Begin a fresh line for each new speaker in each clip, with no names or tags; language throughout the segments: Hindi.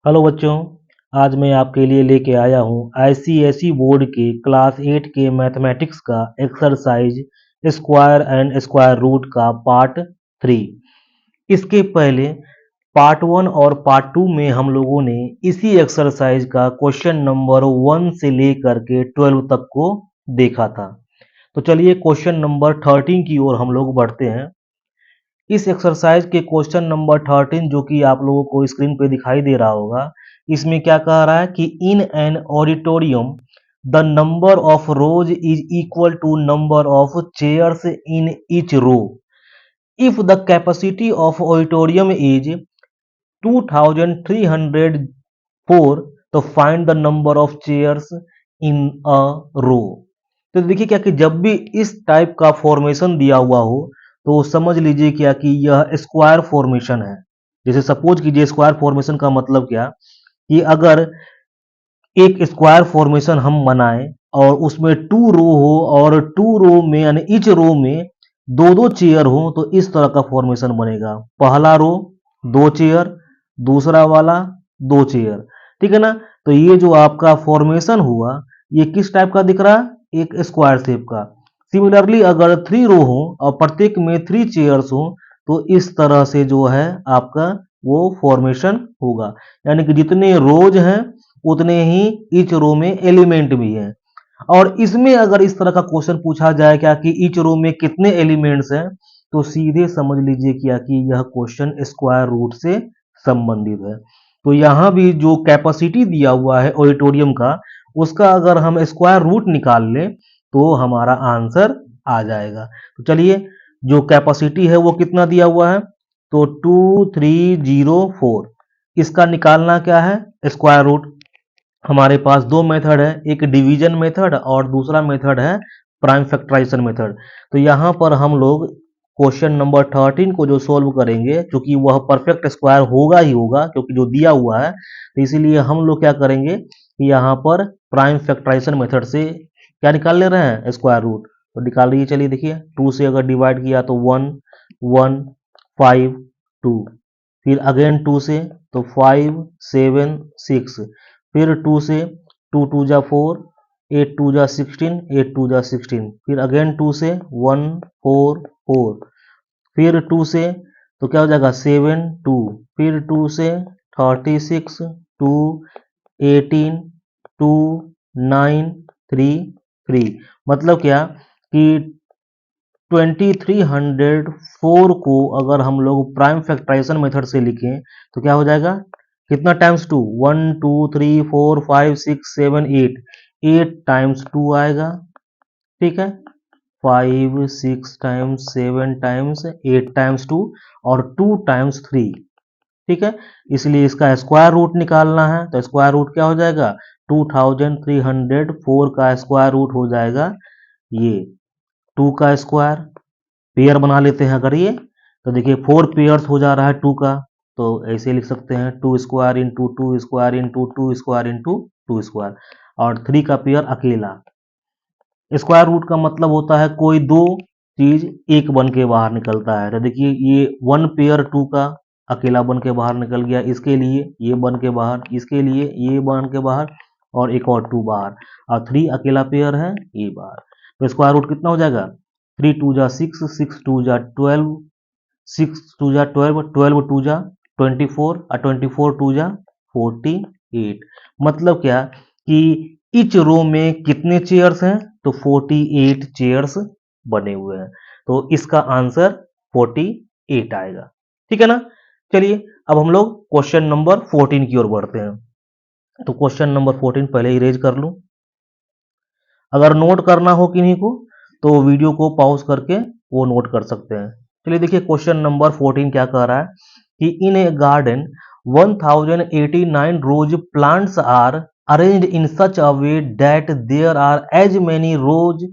हेलो बच्चों, आज मैं आपके लिए लेके आया हूँ आईसीएसई बोर्ड के क्लास 8 के मैथमेटिक्स का exercise square and square root का पार्ट 3। इसके पहले पार्ट 1 और पार्ट 2 में हम लोगों ने इसी एक्सरसाइज का क्वेश्चन नंबर 1 से लेकर के 12 तक को देखा था। तो चलिए क्वेश्चन नंबर 13 की ओर हम लोग बढ़ते हैं। इस एक्सरसाइज के क्वेश्चन नंबर 13 जो कि आप लोगों को स्क्रीन पे दिखाई दे रहा होगा, इसमें क्या कह रहा है कि in an auditorium the number of rows is equal to number of chairs in each row. If the capacity of auditorium is 2304, तो find the number of chairs in a row. तो देखिए क्या कि जब भी इस टाइप का फॉर्मेशन दिया हुआ हो तो समझ लीजिए क्या कि यह स्क्वायर फॉर्मेशन है। जैसे सपोज कीजिए, स्क्वायर फॉर्मेशन का मतलब क्या कि अगर एक स्क्वायर फॉर्मेशन हम बनाएं और उसमें टू रो हो और टू रो में यानी ईच रो में दो दो चेयर हो तो इस तरह का फॉर्मेशन बनेगा। पहला रो दो चेयर, दूसरा वाला दो चेयर, ठीक है ना। तो ये जो आपका फॉर्मेशन हुआ ये किस टाइप का दिख रहा है? एक स्क्वायर शेप का। सिमिलरली अगर थ्री रो हो और प्रत्येक में थ्री चेयर्स हो तो इस तरह से जो है आपका वो फॉर्मेशन होगा। यानी कि जितने रोज हैं उतने ही ईच रो में एलिमेंट भी हैं। और इसमें अगर इस तरह का क्वेश्चन पूछा जाए क्या कि ईच रो में कितने एलिमेंट्स हैं, तो सीधे समझ लीजिए क्या कि यह क्वेश्चन स्क्वायर रूट से संबंधित है। तो यहाँ भी जो कैपेसिटी दिया हुआ है ऑडिटोरियम का, उसका अगर हम स्क्वायर रूट निकाल लें तो हमारा आंसर आ जाएगा। तो चलिए, जो कैपेसिटी है वो कितना दिया हुआ है, तो 2304। इसका निकालना क्या है? Square root. हमारे पास दो मेथड है, एक डिवीजन मेथड और दूसरा मेथड है प्राइम फैक्टराइजेशन मेथड। तो यहाँ पर हम लोग क्वेश्चन नंबर 13 को जो सोल्व करेंगे, क्योंकि वह परफेक्ट स्क्वायर होगा ही होगा क्योंकि जो दिया हुआ है, तो इसीलिए हम लोग क्या करेंगे कि यहाँ पर प्राइम फैक्टराइजेशन मेथड से क्या निकाल ले रहे हैं? Square root. तो निकाल लीजिए। चलिए देखिए, 2 से अगर डिवाइड किया तो 1 1 5 2, फिर अगेन 2 से तो 5 7 6, फिर 2 से 2 2 जा 4, 8 2 जा 16, 8 2 जा 16, फिर अगेन 2 से 1 4 4, फिर 2 से तो क्या हो जाएगा 7 2, फिर 2 से 36 2 18 2 9 3 3। मतलब क्या कि 2304 को अगर हम लोग प्राइम फैक्टराइजेशन मेथड से लिखें तो क्या हो जाएगा? कितना टाइम्स टू? 1 2 3 4 5 6 7 8, 8 टाइम्स 2 आएगा, ठीक है। 5 6 टाइम्स 7 टाइम्स 8 टाइम्स 2 और 2 टाइम्स 3, ठीक है। इसलिए इसका स्क्वायर रूट निकालना है तो स्क्वायर रूट क्या हो जाएगा? 2304 का स्क्वायर रूट हो जाएगा ये 2 का स्क्वायर। पेयर बना लेते हैं अगर ये, तो देखिए 4 पेयर्स हो जा रहा है 2 का, तो ऐसे लिख सकते हैं 2 square into 2 square into 2 square into 2 square. और 3 का पेयर अकेला। स्क्वायर रूट का मतलब होता है कोई दो चीज एक बन के बाहर निकलता है। तो देखिए ये 1 पेयर 2 का अकेला बन के बाहर निकल गया, इसके लिए ये बन के बाहर, इसके लिए ये बन के बाहर और एक और 2 बाहर, और 3 अकेला पेयर है ये बाहर। तो स्क्वायर रूट कितना हो जाएगा? 3 2 जा 6, 6 2 जा 12, 6 2 जा 12, 12 2 जा 24 और 24 2 जा 48। मतलब क्या कि इच रो में कितने चेयर्स हैं? तो 48 चेयर्स बने हुए हैं। तो इसका आंसर 48 आएगा, ठीक है ना। चलिए अब हम लोग क्वेश्चन नंबर 14 की ओर बढ़ते हैं। तो क्वेश्चन नंबर 14 पहले इरेज कर लूं। अगर नोट करना हो किन्हीं को तो वीडियो को पॉज करके वो नोट कर सकते हैं। चलिए देखिए क्वेश्चन नंबर 14 क्या कह रहा है कि in a garden 1089 rose plants are arranged in such a way that there are as many rows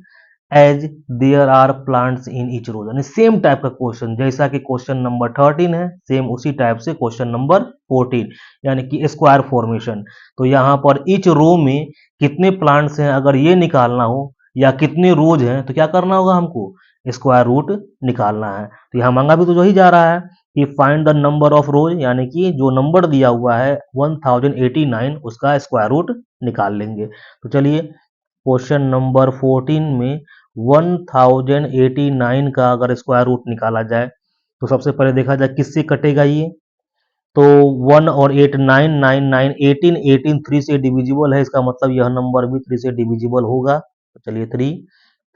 as there are plants in each rows. यानी सेम टाइप का क्वेश्चन जैसा कि क्वेश्चन नंबर 13 है, सेम उसी टाइप से क्वेश्चन नंबर 14, यानी कि स्क्वायर फॉर्मेशन। तो यहाँ पर ईच रो में कितने प्लांट्स हैं अगर ये निकालना हो, या कितने रोज हैं, तो क्या करना होगा हमको? स्क्वायर रूट निकालना है। तो यहाँ मांगा भी तो वही जा रहा है कि फाइंड द नंबर ऑफ रोज, यानी कि जो नंबर दिया हुआ है 1089 उसका स्क्वायर रूट निकाल लेंगे। तो चलिए क्वेश्चन नंबर 14 में 1089 का अगर स्क्वायर रूट निकाला जाए तो सबसे पहले देखा जाए किससे कटेगा ये। तो 1 और 8 9 9 9 18 18 3 से डिविजिबल है, इसका मतलब यह नंबर भी 3 से डिविजिबल होगा। तो चलिए 3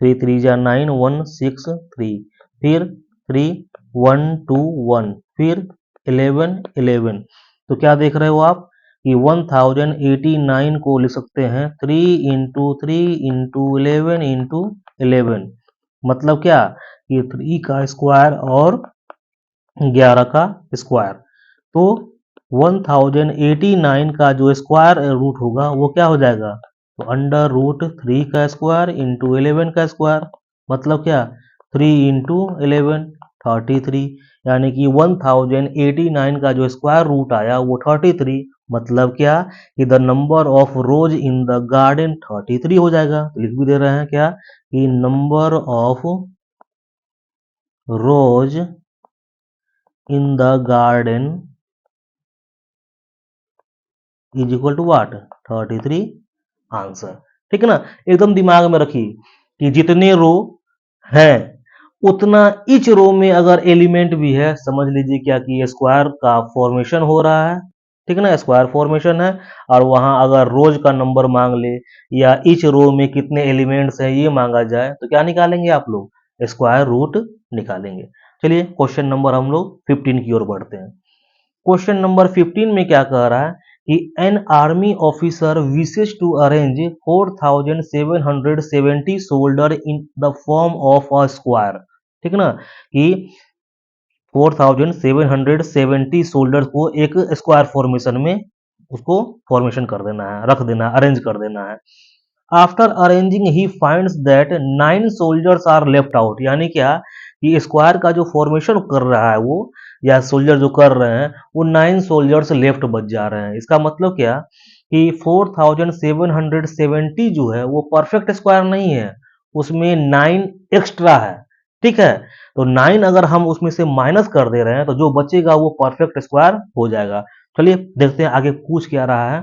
3 3 जा 9 1 6 3, फिर 3 1 2 1, फिर 11 11। तो क्या देख रहे हो आप कि 1089 को लिख सकते हैं 3 इंटू 3 इंटू 11 इंटू 11। मतलब क्या कि 3 का स्क्वायर और 11 का स्क्वायर। तो 1089 का जो स्क्वायर रूट होगा वो क्या हो जाएगा, तो अंडर रूट 3 का स्क्वायर इंटू 11 का स्क्वायर। मतलब क्या 3 इंटू 11 33, यानी कि 1089 का जो स्क्वायर रूट आया वो 33। मतलब क्या कि the number of rose in the garden 33 हो जाएगा। तो लिख भी दे रहे हैं क्या कि number of rose in the garden is equal to what 33 answer. ठीक है ना, एकदम दिमाग में रखिए कि जितने रो हैं उतना ईच रो में अगर एलिमेंट भी है, समझ लीजिए क्या कि ये स्क्वायर का फॉर्मेशन हो रहा है। ठीक है ना, स्क्वायर फॉर्मेशन है और वहां अगर रोज का नंबर मांग ले या ईच रो में कितने एलिमेंट्स हैं ये मांगा जाए तो क्या निकालेंगे आप लोग, स्क्वायर रूट निकालेंगे। चलिए क्वेश्चन नंबर हम लोग 15 की ओर बढ़ते हैं। क्वेश्चन नंबर 15 में क्या कह रहा है कि an army officer wishes to arrange 4770 soldier in the form of a square. ठीक है ना, कि 4770 सोल्डर को एक स्क्वायर फॉर्मेशन में उसको फॉर्मेशन कर देना है, रख देना है, अरेंज कर देना है। After arranging he finds that 9 soldiers are left out, यानी क्या कि स्क्वायर का जो फॉर्मेशन कर रहा है वो या सोल्जर जो कर रहे हैं वो 9 सोल्जर्स लेफ्ट बच जा रहे हैं। इसका मतलब क्या कि 4770 जो है वो परफेक्ट स्क्वायर नहीं है, उसमें 9 एक्स्ट्रा है। ठीक है, तो 9 अगर हम उसमें से माइनस कर दे रहे हैं तो जो बचेगा वो परफेक्ट स्क्वायर हो जाएगा। चलिए देखते हैं आगे पूछ क्या रहा है।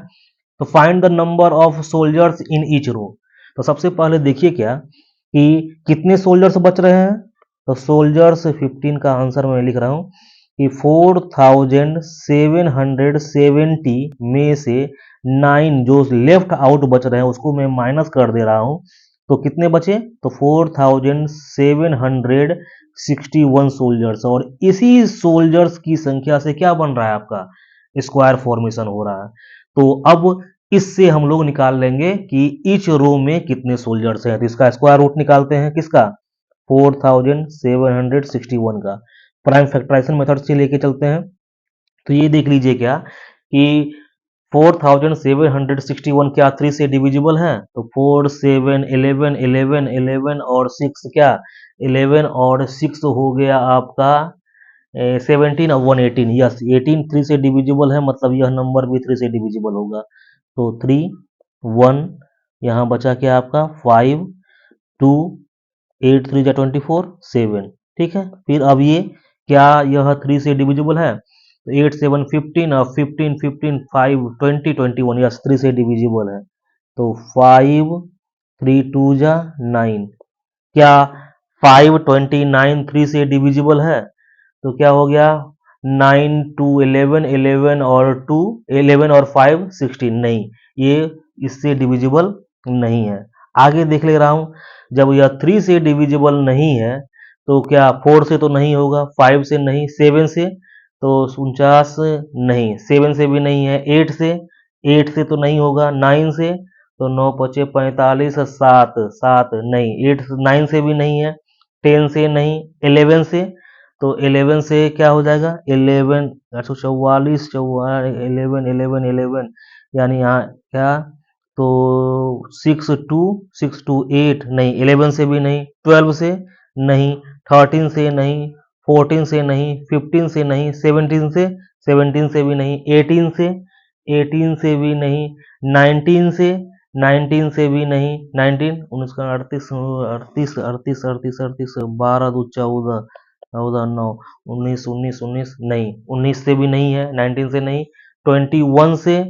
तो find the number of soldiers in each row. तो सबसे पहले देखिए क्या कि कितने सोल्जर्स बच रहे हैं। तो सोल्जर्स 15 का आंसर मैं लिख रहा हूं कि 4770 में से 9 जो लेफ्ट आउट बच रहे हैं उसको मैं माइनस कर दे रहा हूं। तो कितने बचे, तो 4761 सोल्जर्स, और इसी सोल्जर्स की संख्या से क्या बन रहा है आपका स्क्वायर फॉर्मेशन हो रहा है। तो अब इससे हम लोग निकाल लेंगे कि ईच रो में कितने सोल्जर्स हैं। तो इसका स्क्वायर रूट निकालते हैं किसका, 4761 का। प्राइम फैक्टराइजेशन मेथड से लेके चलते हैं। तो ये देख लीजिए क्या कि 4761 क्या 3 से डिविजिबल है, तो 4 7 11 11 11 और 6 क्या 11 और 6 हो गया आपका 17 और 118। यस 18 3 से डिविजिबल है, मतलब यह नंबर भी 3 से डिविजिबल होगा। तो 3 1, यहाँ बचा क्या आपका 5 2 8 3 जा 24 7। ठीक है, फिर अब ये क्या यह 3 से डिविजिबल है, तो 8 7 15 और 15 15 5 20 21, यस 3 से डिविजिबल है। तो 5 3 2 जा 9, क्या 529 3 से डिविजिबल है, तो क्या हो गया 9 2 11 11 और 2 11 और 5 16, नहीं ये इससे डिविजिबल नहीं है। आगे देख ले रहा हूँ, जब यह 3 से डिविजिबल नहीं है तो क्या 4 से तो नहीं होगा, 5 से नहीं, 7 से तो 49 नहीं, 7 से भी नहीं है, 8 से तो नहीं होगा, 9 से तो 9 पचे 45, 7 7 नहीं, 8 9 से भी नहीं है, 10 से नहीं, 11 से तो 11 से क्या हो जाएगा 11 844 11 11 11, यानी यहाँ क्या तो 6 2 8 नहीं, 11 से भी नहीं, 12 से नहीं, 13 से नहीं, 14 से नहीं, 15 से नहीं, 17 से भी नहीं, 18 से भी नहीं, 19 से भी नहीं, 19 19 का 38 38 38 38 38 12 2 14 14 9 19 19 19 नहीं, 19 से भी नहीं है, 19 से नहीं, 21 से,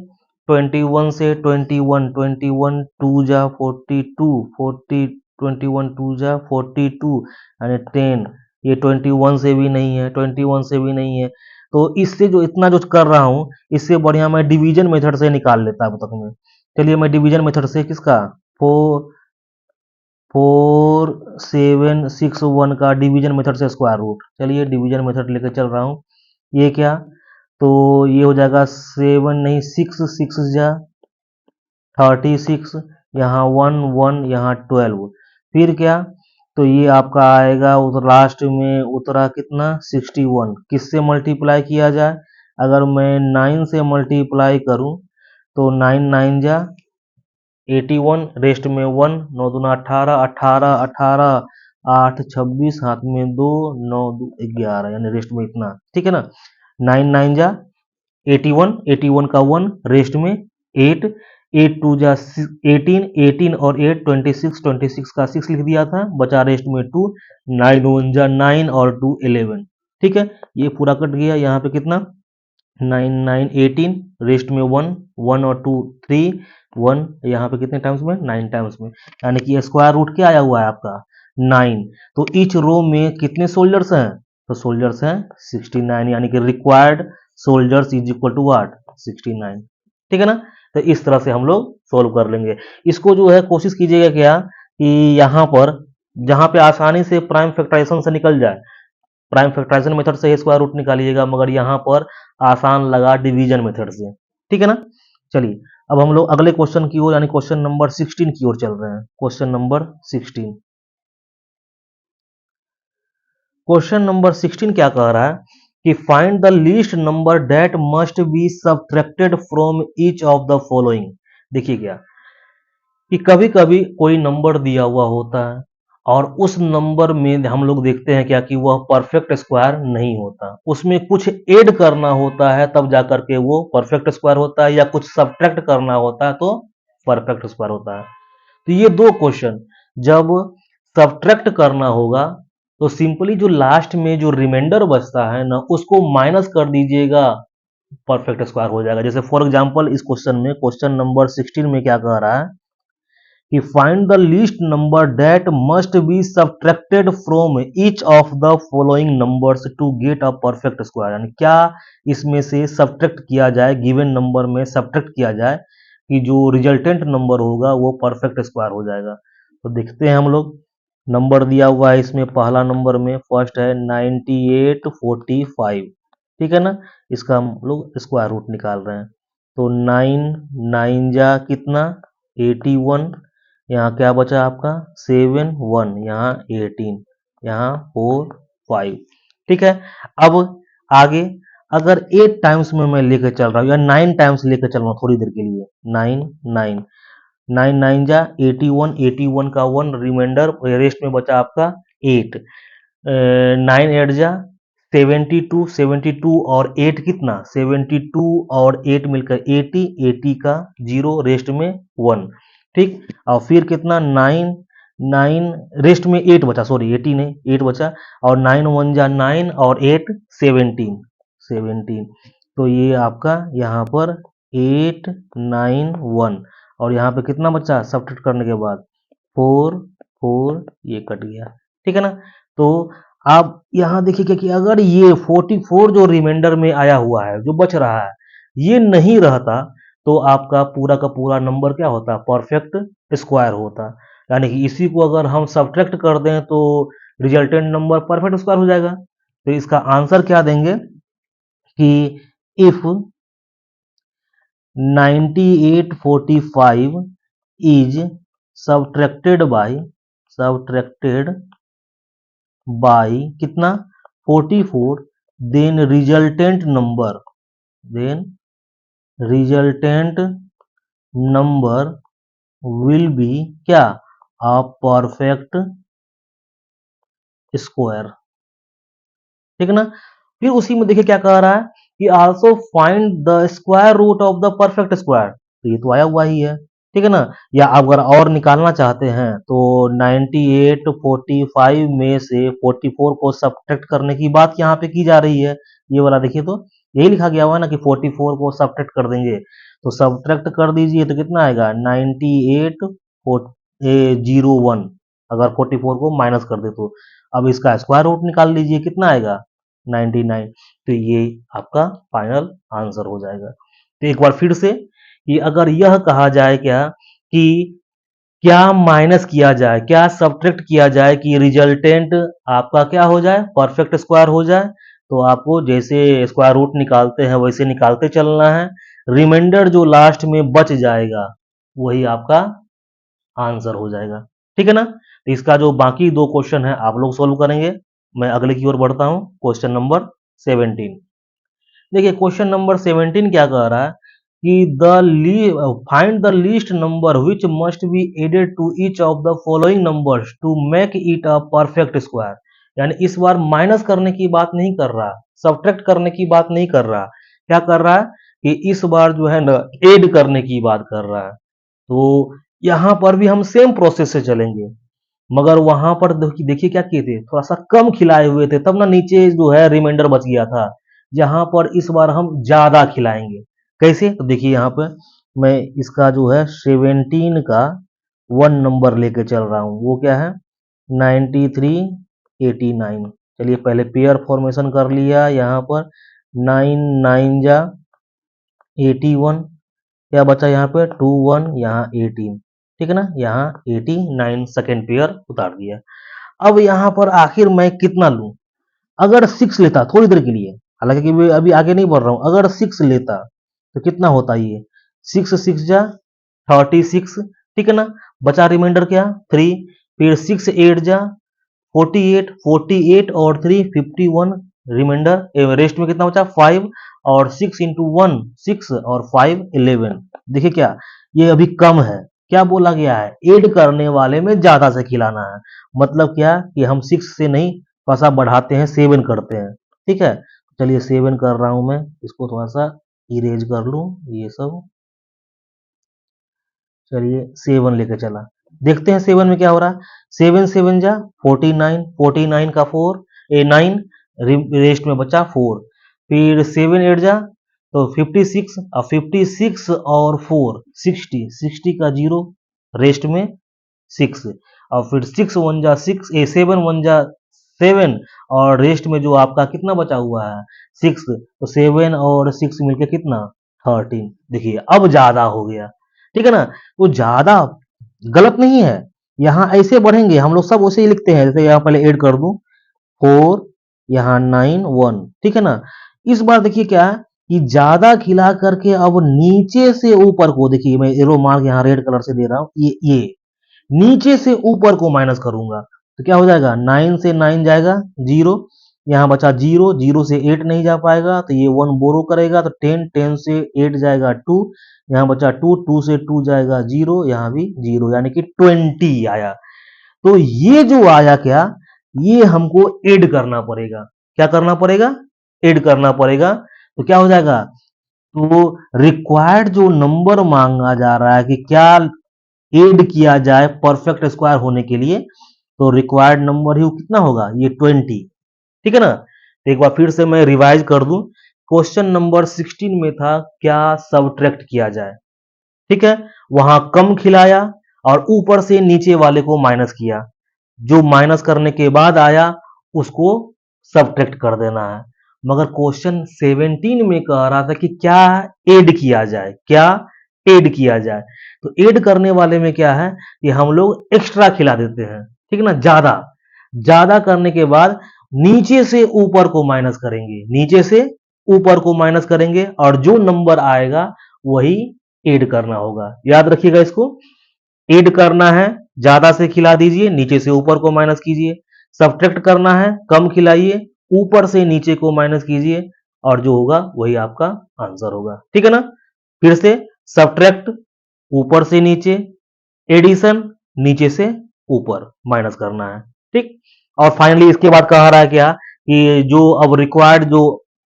21 से 21, 21 2 जा 42, 40 21 2 जा 42 यानी 10, ये 21 से भी नहीं है, 21 से भी नहीं है। तो इससे जो इतना जो कर रहा हूँ, इससे बढ़िया मैं डिवीजन मेथड से निकाल लेता अब तक में। चलिए मैं डिवीजन मेथड से किसका 4761 का डिवीजन मेथड से स्क्वायर रूट, चलिए डिवीजन मेथड लेके चल रहा हूँ। ये क्या, तो ये हो जाएगा 7 नहीं 6 6 जा 36, यहाँ 1 1 यहाँ 12, फिर क्या, तो ये आपका आएगा उधर लास्ट में उतरा कितना 61, किससे मल्टीप्लाई किया जाए, अगर मैं 9 से मल्टीप्लाई करूं तो 9 9 जा 81, रेस्ट में 1, 9 दूना 18, 18 18 8 26, हाथ में 2, 9 2 11 यानी रेस्ट में इतना, ठीक है ना। 9 9 जा 81, 81 का 1, रेस्ट में 8, 8 2 जा 18, 18 और 8 26, 26 का 6 लिख दिया था, बचा रेस्ट में 2, 9 1 जा 9 और 2 11, ठीक है। ये पूरा कट गया, यहाँ पे कितना 9 9 18, रेस्ट में 1, 1 और 2 3, 1 यहाँ पे कितने टाइम्स में 9 टाइम्स में, यानी कि स्क्वायर रूट क्या आया हुआ है आपका 9। तो ईच रो में कितने सोल्जर्स हैं, तो सोल्जर्स हैं 69, यानी कि required soldiers is equal to what 69, ठीक है ना। तो इस तरह से हम लोग सोल्व कर लेंगे इसको। जो है कोशिश कीजिएगा क्या कि यहाँ पर जहाँ पे आसानी से प्राइम फैक्टराइजेशन से निकल जाए, प्राइम फैक्टराइजेशन मेथड से ही स्क्वायर रूट निकालिएगा, मगर यहाँ पर आसान लगा डिवीजन मेथड से, ठीक है ना। चलिए अब हम लोग अगले क्वेश्चन की ओर यानी क्वेश्चन नंबर 16 की ओर चल रहे हैं। क्वेश्चन नंबर 16, क्वेश्चन नंबर 16 क्या कह रहा है कि find the least number that must B subtracted from each of the following. देखिए क्या कि कभी कभी कोई नंबर दिया हुआ होता है और उस नंबर में हम लोग देखते हैं क्या कि वह परफेक्ट स्क्वायर नहीं होता, उसमें कुछ ऐड करना होता है तब जाकर के वो परफेक्ट स्क्वायर होता है, या कुछ सब्ट्रैक्ट करना होता है तो परफेक्ट स्क्वायर होता है। तो ये दो क्वेश्चन जब सब्ट्रैक्ट करना होगा तो सिंपली जो लास्ट में जो रिमाइंडर बचता है ना उसको माइनस कर दीजिएगा, परफेक्ट स्क्वायर हो जाएगा। जैसे फॉर एग्जांपल इस क्वेश्चन में क्वेश्चन नंबर 16 में क्या कह रहा है कि find the least number that must be subtracted from each of the following numbers to get a perfect square, यानी क्या इसमें से सब्ट्रैक्ट किया जाए, गिवन नंबर में सब्ट्रैक्ट किया जाए कि जो रिजल्टेंट नंबर होगा वो परफेक्ट स्क्वायर हो जाएगा। तो देखते हैं हम लोग, नंबर दिया हुआ है इसमें, पहला नंबर में फर्स्ट है 9845, ठीक है ना। इसका हम लोग स्क्वायर रूट निकाल रहे हैं, तो 9 9 जा कितना 81, यहाँ क्या बचा आपका 7 1, यहाँ 18, यहाँ 4 5, ठीक है। अब आगे अगर 8 टाइम्स में मैं लेकर चल रहा हूँ या 9 टाइम्स लेकर चल रहा हूँ थोड़ी देर के लिए, 9 9 9 9 जा 81, 81 का 1 रिमाइंडर, रेस्ट में बचा आपका 8, 9 8 जा 72, 72 और 8 कितना 72 और 8 मिलकर 80, 80 का 0, रेस्ट में 1, ठीक। और फिर कितना 9 9, रेस्ट में 8 बचा, सॉरी 80 नहीं 8 बचा, और 9 1 जा 9 और 8 17 17, तो ये आपका यहाँ पर 8 9 1, और यहाँ पे कितना बचा सब्ट्रैक्ट करने के बाद 4 4, ये कट गया, ठीक है ना। तो आप यहाँ देखिए कि अगर ये 44 जो रिमाइंडर में आया हुआ है जो बच रहा है ये नहीं रहता तो आपका पूरा का पूरा नंबर क्या होता परफेक्ट स्क्वायर होता, यानी कि इसी को अगर हम सब्ट्रैक्ट कर दें तो रिजल्टेंट नंबर परफेक्ट स्क्वायर हो जाएगा। तो इसका आंसर क्या देंगे कि इफ 9845 is subtracted by कितना 44, then resultant number will be क्या a perfect square, ठीक है ना। फिर उसी में देखिए क्या कह रहा है कि also find the square root of the perfect square, तो ये तो आया हुआ ही है, ठीक है ना। या अगर और निकालना चाहते हैं तो 98 45 में से 44 को सब्ट्रैक्ट करने की बात यहाँ पे की जा रही है। ये वाला देखिए तो यही लिखा गया हुआ है ना कि 44 को सब्ट्रैक्ट कर देंगे, तो सब्ट्रैक्ट कर दीजिए तो कितना आएगा 98 01। अगर 44 को माइनस कर दे तो अब इसका स्क्वायर रूट निकाल लीजिए, कितना आएगा 99। तो ये आपका फाइनल आंसर हो जाएगा। तो एक बार फिर से कि अगर यह कहा जाए क्या कि क्या माइनस किया जाए, क्या सब्ट्रैक्ट किया जाए कि रिजल्टेंट आपका क्या हो जाए, परफेक्ट स्क्वायर हो जाए, तो आपको जैसे स्क्वायर रूट निकालते हैं वैसे निकालते चलना है। रिमाइंडर जो लास्ट में बच जाएगा वही आपका आंसर हो जाएगा। ठीक है ना। तो इसका जो बाकी दो क्वेश्चन है आप लोग सोल्व करेंगे। मैं अगले की ओर बढ़ता हूं, क्वेश्चन नंबर 17। देखिए क्वेश्चन नंबर 17 क्या कह रहा है कि find the least number which must be added to each of the following numbers to make it a perfect square. यानी इस बार माइनस करने की बात नहीं कर रहा, सब्ट्रैक्ट करने की बात नहीं कर रहा, क्या कर रहा है कि इस बार जो है ना ऐड करने की बात कर रहा है। तो यहां पर भी हम सेम प्रोसेस से चलेंगे, मगर वहां पर देखिए क्या किए थे, थोड़ा सा कम खिलाए हुए थे, तब ना नीचे जो है रिमाइंडर बच गया था। यहाँ पर इस बार हम ज्यादा खिलाएंगे। कैसे, तो देखिए यहाँ पे मैं इसका जो है 17 का 1 नंबर लेके चल रहा हूँ, वो क्या है 93 89। चलिए पहले पेयर फॉर्मेशन कर लिया, यहाँ पर 9 9 जा 81, क्या बचा यहाँ पे 2 1, यहाँ 18। ठीक है ना, यहाँ 89 सेकेंड पेयर उतार दिया। अब यहाँ पर आखिर मैं कितना लूं, अगर 6 लेता थोड़ी देर के लिए, हालांकि कि मैं अभी आगे नहीं बढ़ रहा हूं, अगर 6 लेता तो कितना होता ये 6 6 जा 36। ठीक है ना, बचा रिमाइंडर क्या 3, फिर 6 8 जा 48, 48 और 3 51, रिमाइंडर रेस्ट में कितना बचा 5, और 6 इंटू 1 6 और 5 11। देखिए क्या ये अभी कम है, क्या बोला गया है ऐड करने वाले में ज्यादा से खिलाना है। मतलब क्या कि हम 6 से नहीं थोड़ा सा बढ़ाते हैं, 7 करते हैं। ठीक है, चलिए 7 कर रहा हूं मैं, इसको थोड़ा सा इरेज कर लूं ये सब। चलिए 7 लेके चला, देखते हैं 7 में क्या हो रहा है। 7 7 जा 49, 49 का 4 9, रेस्ट में बचा 4, फिर 7 8 जा तो 56, अब 56 और 4 60, 60 का 0, रेस्ट में 6, और फिर 6 1 जा 6 7 1 जा 7, और रेस्ट में जो आपका कितना बचा हुआ है 6, तो 7 और 6 मिलके कितना 13। देखिए अब ज्यादा हो गया। ठीक है ना, तो ज्यादा गलत नहीं है, यहाँ ऐसे बढ़ेंगे हम लोग सब वैसे ही लिखते हैं, जैसे यहाँ पहले ऐड कर दूं 4, यहाँ 9 1। ठीक है ना, इस बार देखिए क्या है कि ज्यादा खिला करके अब नीचे से ऊपर को, देखिए मैं एरो मार्क यहाँ रेड कलर से दे रहा हूँ, ये नीचे से ऊपर को माइनस करूंगा तो क्या हो जाएगा 9 से 9 जाएगा 0, यहाँ बचा 0, 0 से 8 नहीं जा पाएगा तो ये 1 बोरो करेगा तो 10, 10 से 8 जाएगा 2, यहाँ बचा 2, 2 से 2 जाएगा 0, यहाँ भी 0, यानी कि 20 आया। तो ये जो आया क्या, ये हमको ऐड करना पड़ेगा, क्या करना पड़ेगा ऐड करना पड़ेगा। तो क्या हो जाएगा, तो रिक्वायर्ड जो नंबर मांगा जा रहा है कि क्या ऐड किया जाए परफेक्ट स्क्वायर होने के लिए, तो रिक्वायर्ड नंबर ही कितना होगा ये 20। ठीक है ना, तो एक बार फिर से मैं रिवाइज कर दूं, क्वेश्चन नंबर 16 में था क्या सब्ट्रैक्ट किया जाए। ठीक है, वहां कम खिलाया और ऊपर से नीचे वाले को माइनस किया, जो माइनस करने के बाद आया उसको सब्ट्रैक्ट कर देना है। मगर क्वेश्चन 17 में कह रहा था कि क्या ऐड किया जाए, क्या ऐड किया जाए। तो ऐड करने वाले में क्या है कि हम लोग एक्स्ट्रा खिला देते हैं। ठीक है ना, ज्यादा ज्यादा करने के बाद नीचे से ऊपर को माइनस करेंगे, नीचे से ऊपर को माइनस करेंगे, और जो नंबर आएगा वही ऐड करना होगा। याद रखिएगा इसको, ऐड करना है ज्यादा से खिला दीजिए, नीचे से ऊपर को माइनस कीजिए। सब्ट्रैक्ट करना है कम खिलाइए, ऊपर से नीचे को माइनस कीजिए, और जो होगा वही आपका आंसर होगा। ठीक है ना, फिर से सब्ट्रैक्ट ऊपर से नीचे, एडिशन नीचे से ऊपर माइनस करना है। ठीक, और फाइनली इसके बाद कह रहा है क्या कि जो अब रिक्वायर्ड जो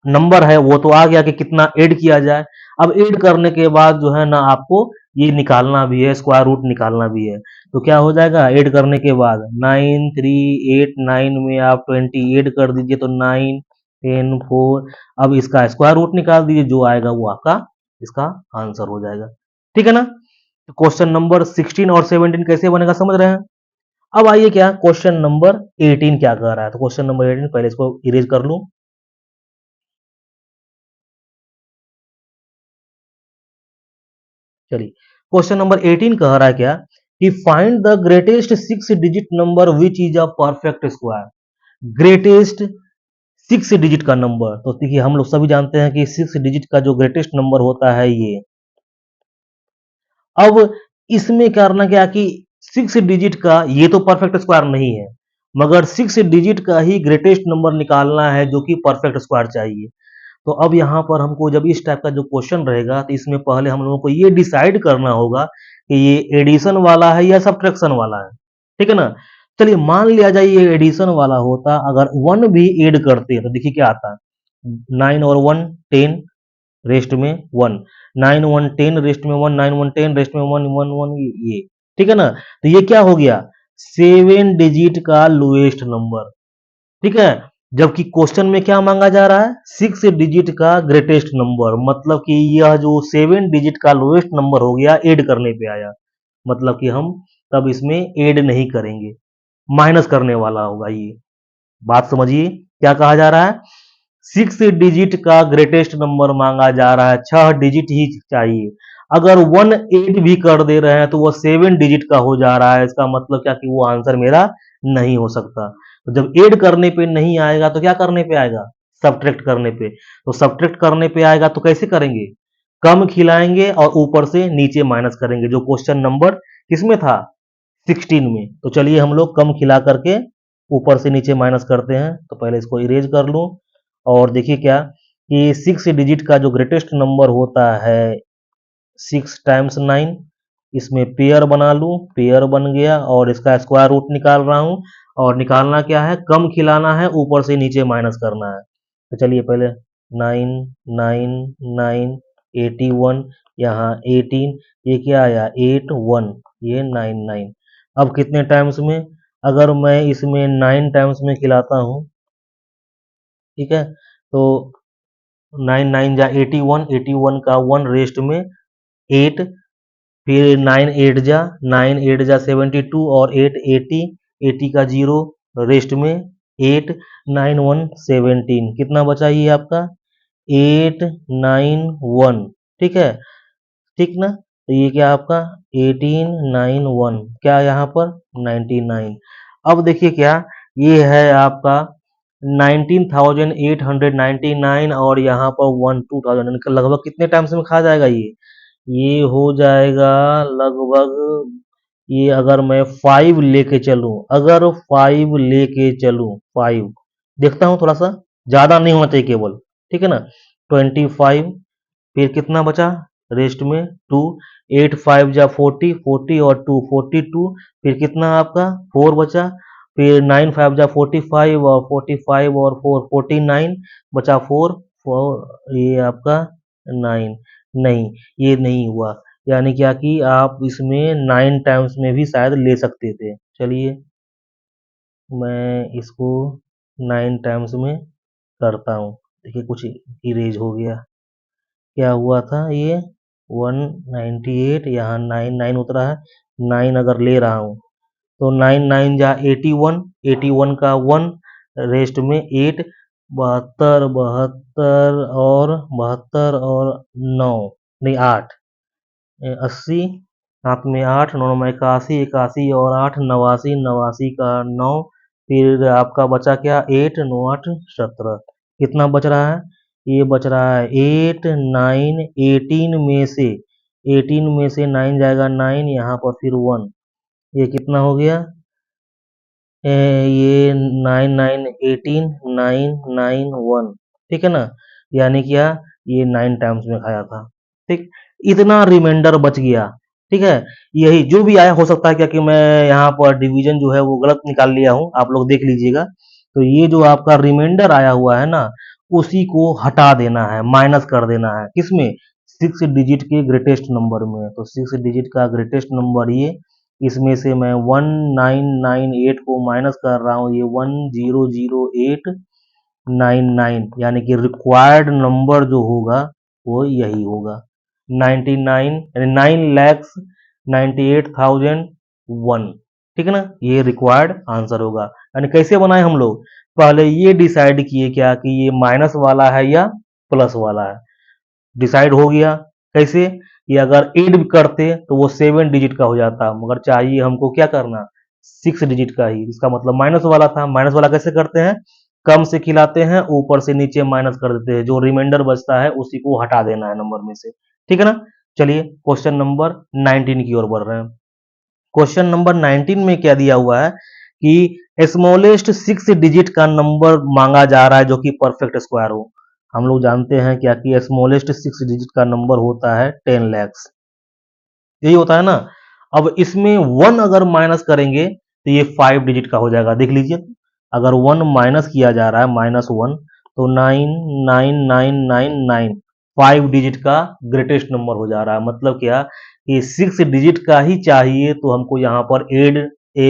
नंबर है वो तो आ गया कि कितना ऐड किया जाए। अब ऐड करने के बाद जो है ना आपको ये निकालना भी है, स्क्वायर रूट निकालना भी है। तो क्या हो जाएगा, ऐड करने के बाद 9 3 8 9 में आप 20 ऐड कर दीजिए तो 9 10 4। अब इसका स्क्वायर रूट निकाल दीजिए, जो आएगा वो आपका इसका आंसर हो जाएगा। ठीक है ना। तो क्वेश्चन नंबर 16 और 17 कैसे बनेगा समझ रहे हैं। अब आइए क्या क्वेश्चन नंबर 18 क्या कह रहा है। तो क्वेश्चन नंबर 18 पहले इसको इरेज कर लूं। चलिए, क्वेश्चन नंबर 18 कह रहा है क्या कि find the greatest 6 digit number which is a perfect square. Greatest 6 digit का नंबर, तो देखिए हम लोग सभी जानते हैं कि 6 डिजिट का जो ग्रेटेस्ट नंबर होता है ये। अब इसमें करना क्या कि 6 डिजिट का ये तो परफेक्ट स्क्वायर नहीं है, मगर 6 डिजिट का ही ग्रेटेस्ट नंबर निकालना है जो कि परफेक्ट स्क्वायर चाहिए। तो अब यहाँ पर हमको जब इस टाइप का जो क्वेश्चन रहेगा तो इसमें पहले हम लोगों को ये डिसाइड करना होगा कि ये एडिशन वाला है या सब्ट्रैक्शन वाला है। ठीक है ना। चलिए मान लिया जाए ये एडिशन वाला होता, अगर 1 भी ऐड करते तो देखिए क्या आता। 9 और 1 10 रेस्ट में 1, 9 1 10 रेस्ट में 1, 9 1 10 रेस्ट में 1 1 1 ये। ठीक है ना। तो ये क्या हो गया, 7 डिजिट का लोएस्ट नंबर। ठीक है। जबकि क्वेश्चन में क्या मांगा जा रहा है, 6 डिजिट का ग्रेटेस्ट नंबर, मतलब कि यह जो 7 डिजिट का लोएस्ट नंबर हो गया ऐड करने पे आया, मतलब कि हम तब इसमें ऐड नहीं करेंगे, माइनस करने वाला होगा ये। बात समझिए क्या कहा जा रहा है। 6 डिजिट का ग्रेटेस्ट नंबर मांगा जा रहा है, 6 डिजिट ही चाहिए। अगर 1 8 भी कर दे रहे हैं तो वह 7 डिजिट का हो जा रहा है, इसका मतलब क्या कि वो आंसर मेरा नहीं हो सकता। तो जब ऐड करने पे नहीं आएगा तो क्या करने पे आएगा, सब्ट्रैक्ट करने पे। तो सब्ट्रैक्ट करने पे आएगा तो कैसे करेंगे, कम खिलाएंगे और ऊपर से नीचे माइनस करेंगे, जो क्वेश्चन नंबर किसमें था 16 में। तो चलिए हम लोग कम खिला करके ऊपर से नीचे माइनस करते हैं। तो पहले इसको इरेज कर लूं और देखिए क्या कि 6 डिजिट का जो ग्रेटेस्ट नंबर होता है 6 टाइम्स 9, इसमें पेयर बना लूं, पेयर बन गया और इसका स्क्वायर रूट निकाल रहा हूं। और निकालना क्या है, कम खिलाना है, ऊपर से नीचे माइनस करना है। तो चलिए पहले 9 9 9 81, यहाँ 18, ये क्या आया 8 1, ये 9 9। अब कितने टाइम्स में, अगर मैं इसमें 9 टाइम्स में खिलाता हूँ, ठीक है, तो 9 9 जा 81, 81 का 1 रेस्ट में 8, फिर 9 8 जा 72 और 8 80, 80 का 0 रेस्ट में 8 9 1 17, कितना बचा ये आपका 8 9 1। ठीक है, ठीक ना। तो ये क्या आपका 18 9 1, क्या यहाँ पर 99। अब देखिए क्या, ये है आपका 19,899 और यहाँ पर 1 2000, लगभग कितने टाइम्स में खा जाएगा ये हो जाएगा लगभग, ये अगर मैं 5 लेके चलूं, अगर 5 लेके चलूं 5, देखता हूं थोड़ा सा, ज्यादा नहीं होना चाहिए केवल। ठीक है ना। 25, फिर कितना बचा रेस्ट में 2, 8 5 जा 40, 40 और 2 42, फिर कितना आपका 4 बचा, फिर 9 5 जा 45 और 45 और 4 49, बचा 4 4, ये आपका 9। नहीं, ये नहीं हुआ, यानी क्या कि आप इसमें 9 टाइम्स में भी शायद ले सकते थे। चलिए मैं इसको 9 टाइम्स में करता हूँ। देखिए कुछ इरेज हो गया, क्या हुआ था ये 198, यहाँ 9 9 उतरा है, 9 अगर ले रहा हूँ तो 9 9 जा 81, 81 का 1 रेस्ट में 8, 72 72 और 9, नहीं 8, 80, साथ में 8 9 में 81, 81 और 8 89, 89 का 9, फिर आपका बचा क्या 8 9 8 17, कितना बच रहा है, ये बच रहा है 8 9 18 में से, 18 में से 9 जाएगा 9, यहाँ पर फिर 1, ये कितना हो गया ये 9 9 18 9 9 1। ठीक है ना, यानी क्या ये 9 टाइम्स में खाया था। ठीक, इतना रिमाइंडर बच गया। ठीक है, यही जो भी आया, हो सकता है क्या कि मैं यहाँ पर डिवीजन जो है वो गलत निकाल लिया हूँ, आप लोग देख लीजिएगा। तो ये जो आपका रिमाइंडर आया हुआ है ना, उसी को हटा देना है, माइनस कर देना है, किसमें 6 डिजिट के ग्रेटेस्ट नंबर में। तो 6 डिजिट का ग्रेटेस्ट नंबर ये, इसमें से मैं 1998 को माइनस कर रहा हूँ, ये 100899, यानी कि रिक्वायर्ड नंबर जो होगा वो यही होगा 99, यानी 9,98,001। ठीक है ना, ये रिक्वायर्ड आंसर होगा। यानी कैसे बनाए हम लोग, पहले ये डिसाइड किए क्या कि ये माइनस वाला है या प्लस वाला है, डिसाइड हो गया। कैसे, ये अगर ऐड करते तो वो 7 डिजिट का हो जाता, मगर चाहिए हमको क्या करना, 6 डिजिट का ही। इसका मतलब माइनस वाला था, माइनस वाला कैसे करते हैं, कम से खिलाते हैं, ऊपर से नीचे माइनस कर देते हैं, जो रिमाइंडर बचता है उसी को हटा देना है नंबर में से। ठीक है ना, चलिए क्वेश्चन नंबर 19 की ओर बढ़ रहे हैं। क्वेश्चन नंबर 19 में क्या दिया हुआ है कि स्मॉलेस्ट 6 डिजिट का नंबर मांगा जा रहा है जो कि परफेक्ट स्क्वायर हो। हम लोग जानते हैं क्या कि स्मॉलेस्ट 6 डिजिट का नंबर होता है 10 लैक्स, यही होता है ना। अब इसमें 1 अगर माइनस करेंगे तो ये 5 डिजिट का हो जाएगा, देख लीजिए। अगर 1 माइनस किया जा रहा है, -1, तो 99999 5 डिजिट का ग्रेटेस्ट नंबर हो जा रहा है। मतलब क्या कि 6 डिजिट का ही चाहिए, तो हमको यहाँ पर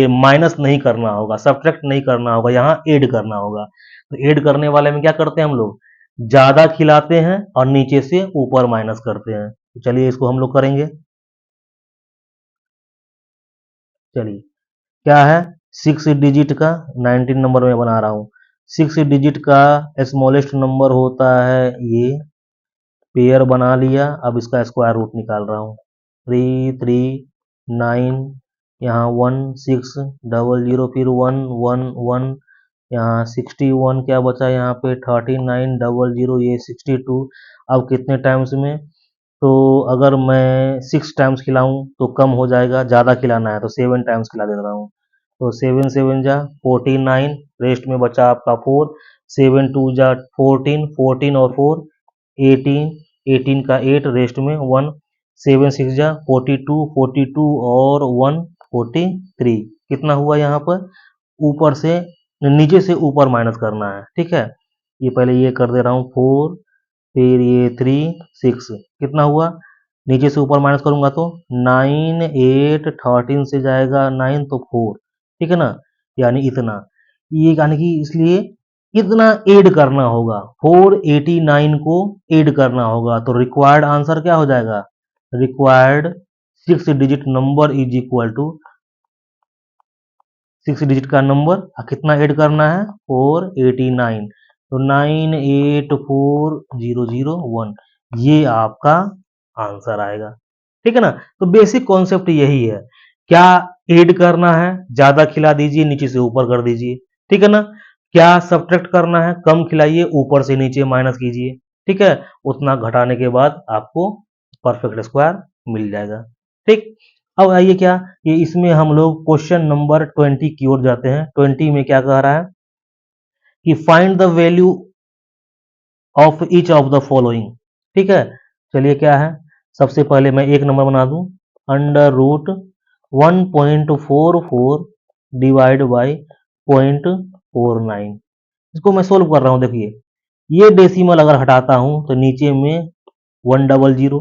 माइनस नहीं करना होगा, सब्ट्रैक्ट नहीं करना होगा, यहाँ ऐड करना होगा। तो ऐड करने वाले में क्या करते हैं हम लोग, ज्यादा खिलाते हैं और नीचे से ऊपर माइनस करते हैं। तो चलिए इसको हम लोग करेंगे। चलिए क्या है, 6 डिजिट का 19 नंबर में बना रहा हूँ। 6 डिजिट का स्मॉलेस्ट नंबर होता है ये, पेयर बना लिया। अब इसका स्क्वायर रूट निकाल रहा हूँ, 339, यहाँ 1600, फिर 111, यहाँ 61, क्या बचा यहाँ पे 3900, ये 62। अब कितने टाइम्स में, तो अगर मैं 6 टाइम्स खिलाऊं तो कम हो जाएगा, ज़्यादा खिलाना है तो 7 टाइम्स खिला दे रहा हूँ। तो 7 7 जा 49, रेस्ट में बचा आपका 4, 7 2 जा 14, 14 और 4 18, 18 का 8, रेस्ट में 1, 7 6 जा 42, 42 और 1 43। कितना हुआ यहाँ पर, ऊपर से नीचे से ऊपर माइनस करना है। ठीक है, ये पहले ये कर दे रहा हूँ 4, फिर ये 3 6, कितना हुआ, नीचे से ऊपर माइनस करूंगा तो 9 8 13 से जाएगा 9 तो 4। ठीक है ना, यानी इतना, ये यानी कि इसलिए इतना ऐड करना होगा, 489 को ऐड करना होगा। तो रिक्वायर्ड आंसर क्या हो जाएगा, required 6 digit number is equal to 6 digit का नंबर, कितना ऐड करना है, 489, तो 984001, ये आपका आंसर आएगा। ठीक है ना, तो बेसिक कॉन्सेप्ट यही है, क्या ऐड करना है, ज्यादा खिला दीजिए, नीचे से ऊपर कर दीजिए। ठीक है ना, क्या सब्ट्रैक्ट करना है, कम खिलाइए, ऊपर से नीचे माइनस कीजिए। ठीक है, उतना घटाने के बाद आपको परफेक्ट स्क्वायर मिल जाएगा। ठीक, अब आइए क्या, कि इसमें हम लोग क्वेश्चन नंबर 20 की ओर जाते हैं। 20 में क्या कह रहा है कि find the value of each of the following. ठीक है, चलिए क्या है, सबसे पहले मैं एक नंबर बना दूं, अंडर रूट 1.44 डिवाइड बाई 0.49। इसको मैं सोल्व कर रहा हूं, देखिए ये डेसिमल अगर हटाता हूं तो नीचे में 100,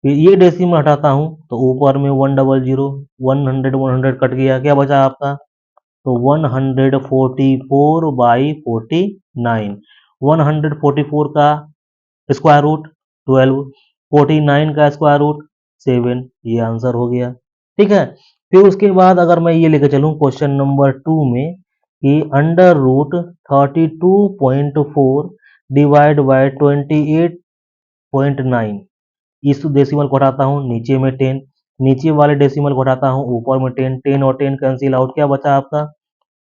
फिर ये डेसिमल हटाता हूं तो ऊपर में 100, 100 कट गया, क्या बचा आपका, तो 144 बाई 49, 144 का स्क्वायर रूट 12, 49 का स्क्वायर रूट 7, ये आंसर हो गया। ठीक है, फिर उसके बाद अगर मैं ये लेके चलूं क्वेश्चन नंबर 2 में कि अंडर रूट 32.4 डिवाइड बाय 28.9, इस डेसिमल को हटाता हूँ, नीचे में 10, नीचे वाले डेसिमल को हटाता हूँ, ऊपर में 10, 10 और 10 कैंसिल आउट, क्या बचा आपका,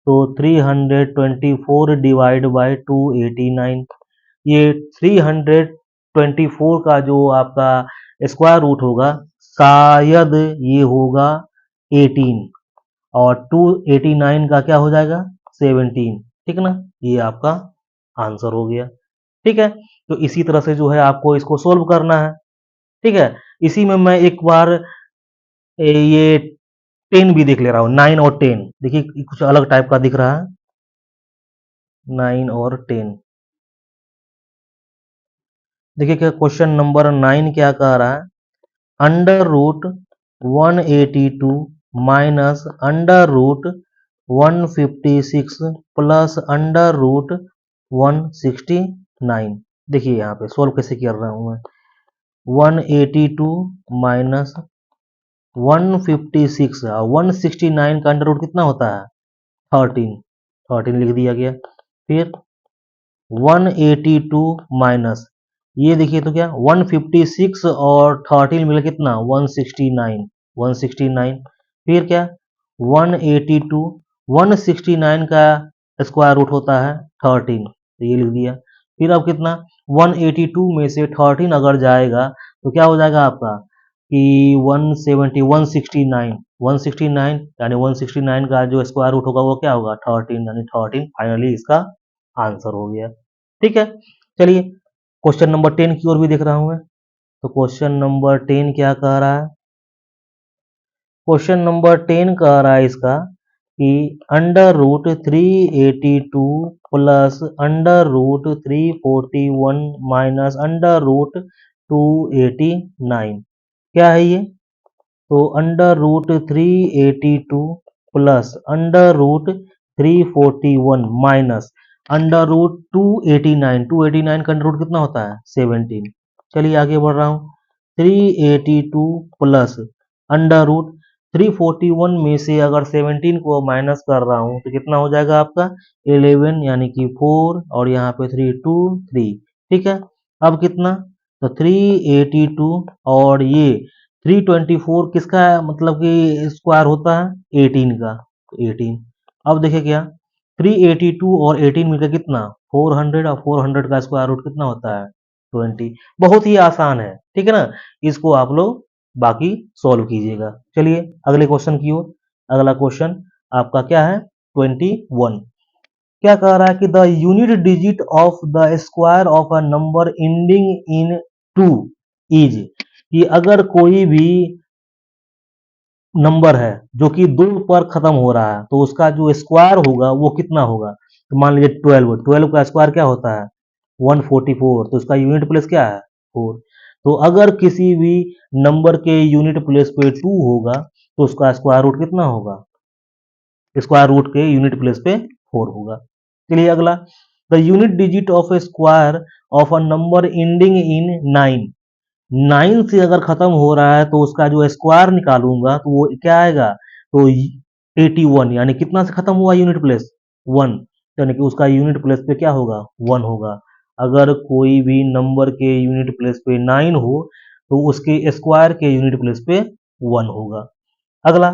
तो 324 डिवाइड बाय 289। ये 324 का जो आपका स्क्वायर रूट होगा, शायद ये होगा 18, और 289 का क्या हो जाएगा, 17। ठीक ना, ये आपका आंसर हो गया। ठीक है, तो इसी तरह से जो है आपको इसको सोल्व करना है। ठीक है, इसी में मैं एक बार ये 10 भी देख ले रहा हूँ, 9 और 10, देखिए कुछ अलग टाइप का दिख रहा है, 9 और 10, देखिए क्या क्वेश्चन नंबर 9 क्या कह रहा है, under root 182 minus under root 156 plus under root 169। देखिए यहाँ पे सोल्व कैसे कर रहा हूँ मैं, 182 माइनस 156 और 169 का अंडर रूट कितना होता है 13, 13 लिख दिया गया। फिर 182 माइनस ये देखिए तो क्या 156 और 13 मिला कितना 169, 169। फिर क्या 182 169 का स्क्वायर रूट होता है 13, तो ये लिख दिया। फिर अब कितना 182 में से 13 अगर जाएगा तो क्या हो जाएगा आपका कि 170 169, 169 यानी 169 का जो स्क्वायर रूट होगा वो क्या होगा 13, यानी 13 फाइनली इसका आंसर हो गया। ठीक है, चलिए क्वेश्चन नंबर 10 की ओर भी देख रहा हूं मैं। तो क्वेश्चन नंबर 10 क्या कह रहा है, क्वेश्चन नंबर 10 कह रहा है इसका कि under root 382 plus under root 341 minus under root 289 क्या है ये, तो under root 382 plus under root 341 minus under root 289, 289 का अंडर रूट कितना होता है 17। चलिए आगे बढ़ रहा हूँ, 382 प्लस अंडर रूट 341 में से अगर 17 को माइनस कर रहा हूँ तो कितना हो जाएगा आपका 11 यानी कि 4 और यहाँ पे 3 2 3। ठीक है, अब कितना, तो 382 और ये 324 किसका मतलब कि स्क्वायर होता है 18 का, तो 18। अब देखिए क्या 382 और 18 मिलकर कितना 400 और 400 का स्क्वायर रूट कितना होता है 20। बहुत ही आसान है, ठीक है ना, इसको आप लोग बाकी सॉल्व कीजिएगा। चलिए अगले क्वेश्चन की ओर, अगला क्वेश्चन आपका क्या है 21। क्या कह रहा है कि the unit digit of the square of a number ending in 2 is, कि अगर कोई भी नंबर है जो कि 2 पर खत्म हो रहा है तो उसका जो स्क्वायर होगा वो कितना होगा। तो मान लीजिए 12, 12 का स्क्वायर क्या होता है 144, तो उसका यूनिट प्लेस क्या है 4। तो अगर किसी भी नंबर के यूनिट प्लेस पे 2 होगा तो उसका स्क्वायर रूट कितना होगा, स्क्वायर रूट के यूनिट प्लेस पे 4 होगा। चलिए अगला, the unit digit of A square of a number ending इन 9, 9 से अगर खत्म हो रहा है तो उसका जो स्क्वायर निकालूंगा तो वो क्या आएगा, तो 81 यानी कितना से खत्म हुआ यूनिट प्लेस 1, यानी कि उसका यूनिट प्लेस पे क्या होगा 1 होगा। अगर कोई भी नंबर के यूनिट प्लेस पे 9 हो तो उसके स्क्वायर के यूनिट प्लेस पे 1 होगा। अगला,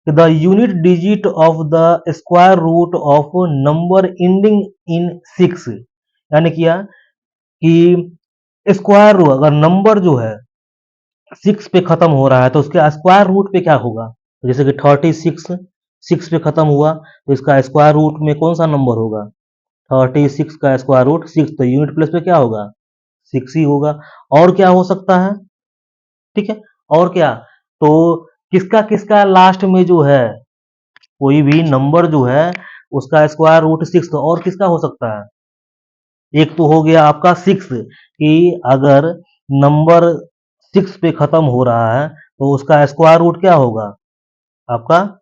the unit digit of the square root of number ending in 6, यानी क्या कि स्क्वायर रूट अगर नंबर जो है 6 पे खत्म हो रहा है तो उसके स्क्वायर रूट पे क्या होगा, तो जैसे कि 36 6 पे खत्म हुआ तो इसका स्क्वायर रूट में कौन सा नंबर होगा 36 का स्क्वायर रूट 6, तो यूनिट प्लेस पे क्या होगा 6 ही होगा। और क्या हो सकता है, ठीक है, और क्या, तो किसका किसका लास्ट में जो है कोई भी नंबर जो है उसका स्क्वायर रूट 6, तो और किसका हो सकता है, एक तो हो गया आपका 6 कि अगर नंबर 6 पे खत्म हो रहा है तो उसका स्क्वायर रूट क्या होगा आपका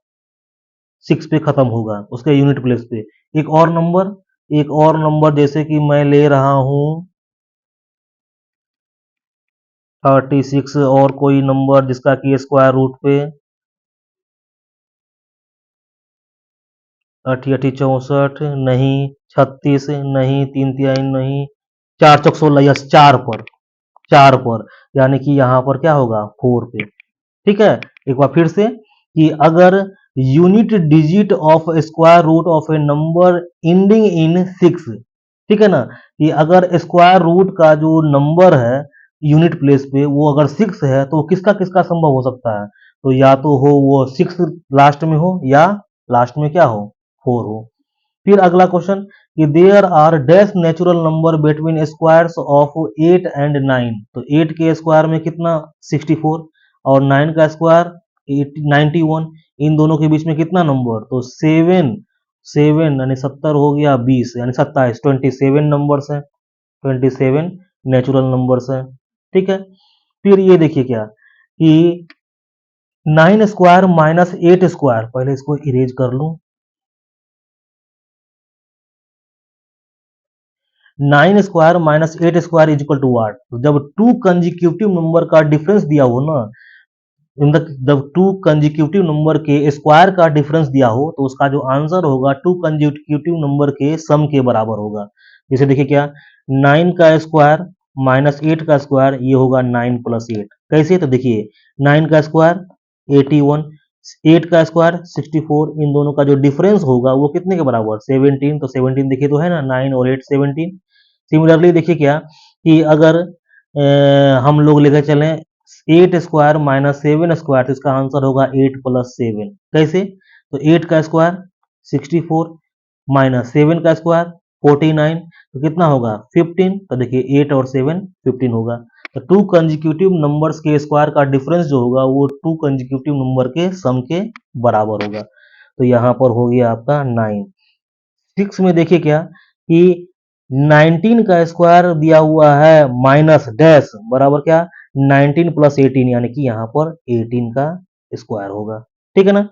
6 पे खत्म होगा उसके यूनिट प्लेस पे। एक और नंबर, एक और नंबर जैसे कि मैं ले रहा हूं 36 और कोई नंबर जिसका कि स्क्वायर रूट पे 88 64 नहीं, 36 नहीं, 3 3 नहीं, 4 4 16 यस 4 पर, 4 पर, यानी कि यहाँ पर क्या होगा 4 पे। ठीक है, एक बार फिर से कि अगर unit digit of square root of a number ending in 6, ठीक है ना, कि अगर स्क्वायर रूट का जो नंबर है यूनिट प्लेस पे वो अगर 6 है तो किसका किसका संभव हो सकता है, तो या तो हो वो 6 लास्ट में हो या लास्ट में क्या हो 4 हो। फिर अगला क्वेश्चन कि there are dash natural number between squares of 8 and 9, तो 8 के स्क्वायर में कितना 64 और 9 का स्क्वायर 91, इन दोनों के बीच में कितना नंबर, तो 7, 7 यानी 70 हो गया 20 यानी 27, 27 नंबर्स हैं 27 नेचुरल नंबर्स है। ठीक है, फिर ये देखिए क्या कि 9 स्क्वायर माइनस 8 स्क्वायर, पहले इसको इरेज कर लूं। 9 square minus 8 square is equal to what? जब टू कंजिक्यूटिव नंबर का डिफरेंस दिया हो ना, इन द जब टू कंजिक्यूटिव नंबर के स्क्वायर का डिफरेंस दिया हो तो उसका जो आंसर होगा टू कंजिक्यूटिव नंबर के सम के बराबर होगा। जैसे देखिए क्या, 9 का स्क्वायर माइनस 8 का स्क्वायर, ये होगा 9 प्लस 8। कैसे? तो देखिए 9 का स्क्वायर 81, 8 का स्क्वायर 64, इन दोनों का जो डिफरेंस होगा वो कितने के बराबर? 17। तो 17 देखिए तो है ना, 9 और 8 17। सिमिलरली देखिए क्या कि अगर हम लोग लेकर चलें 8 स्क्वायर माइनस 7 स्क्वायर, तो इसका आंसर होगा 8 प्लस 7। कैसे? तो 8 का स्क्वायर 64 माइनस 7 का स्क्वायर 49, तो कितना होगा? 15। तो देखिए 8 और 7 15 होगा। तो टू कंजिक्यूटिव नंबर्स के स्क्वायर का डिफरेंस जो होगा वो टू कंजिक्यूटिव नंबर के सम के बराबर होगा। तो यहाँ पर हो गया आपका 9। 6 में देखिए क्या कि 19 का स्क्वायर दिया हुआ है माइनस डैश बराबर क्या? 19 प्लस 18, यानी कि यहाँ पर 18 का स्क्वायर होगा। ठीक है ना?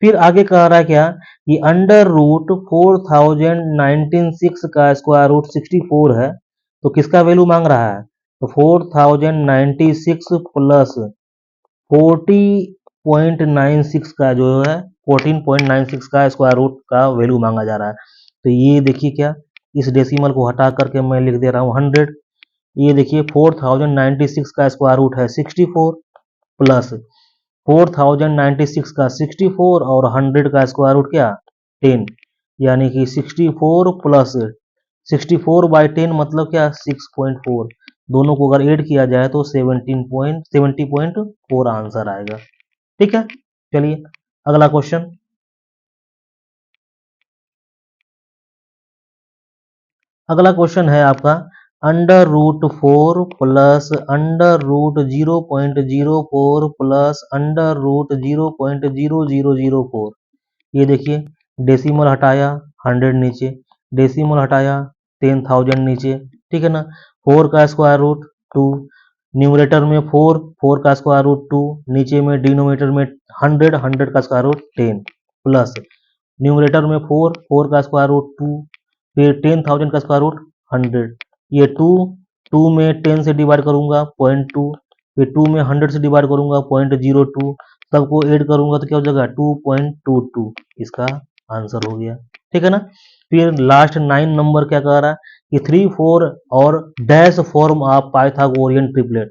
फिर आगे कह रहा है क्या कि अंडर रूट 4096 का स्क्वायर रूट 64 है, तो किसका वैल्यू मांग रहा है? तो 4096 प्लस 40.96 का जो है 14.96 का स्क्वायर रूट का वैल्यू मांगा जा रहा है। तो ये देखिए क्या, इस डेसिमल को हटा करके मैं लिख दे रहा हूँ 100। ये देखिए 4096 का स्क्वायर रूट है 64 प्लस 4096 का 64 और 100 का स्क्वायर रूट क्या? 10, यानी कि 64 प्लस 64 बाई 10 मतलब क्या? 6.4। दोनों को अगर ऐड किया जाए तो 70.4 आंसर आएगा। ठीक है, चलिए अगला क्वेश्चन। अगला क्वेश्चन है आपका under root 4 plus under root 0.04 plus under root 0.0004। ये देखिए डेसिमल हटाया 100 नीचे, डेसिमल हटाया 10,000 नीचे। ठीक है ना? 4 का स्क्वायर रूट 2, न्यूमरेटर में 4, 4 का स्क्वायर रूट 2, नीचे में डिनोमिनेटर में 100, 100 का स्क्वायर रूट 10 प्लस न्यूमरेटर में 4, 4 का स्क्वायर रूट 2, फिर 10,000 का स्क्वायर रूट 100। ये 2, 2 में 10 से डिवाइड करूंगा 0.2, फिर 2 में 100 से डिवाइड करूंगा 0.02, सबको ऐड करूंगा तो क्या हो जाएगा? 2.22। इसका आंसर हो गया। ठीक है ना? फिर लास्ट 9 नंबर क्या कह रहा है कि 3 4 और dash form of Pythagorean triplet.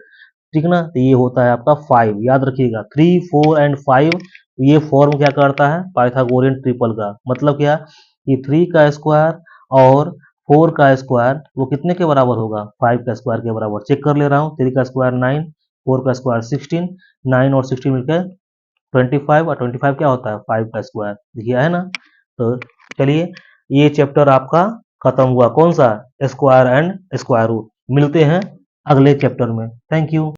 ठीक ना? तो ये होता है आपका 5। याद रखिएगा 3 4 एंड 5 ये फॉर्म क्या करता है? पाइथागोरियन ट्रिपल का। मतलब क्या कि 3 का स्क्वायर और 4 का स्क्वायर वो कितने के बराबर होगा? 5 का स्क्वायर के बराबर। चेक कर ले रहा हूँ, 3 का स्क्वायर 9, 4 का स्क्वायर 16, 9 और 16 मिलकर 25, और 25 क्या होता है? 5 का स्क्वायर। देखिए है ना? तो चलिए ये चैप्टर आपका खत्म हुआ। कौन सा? Square and square root. मिलते हैं अगले चैप्टर में। Thank you.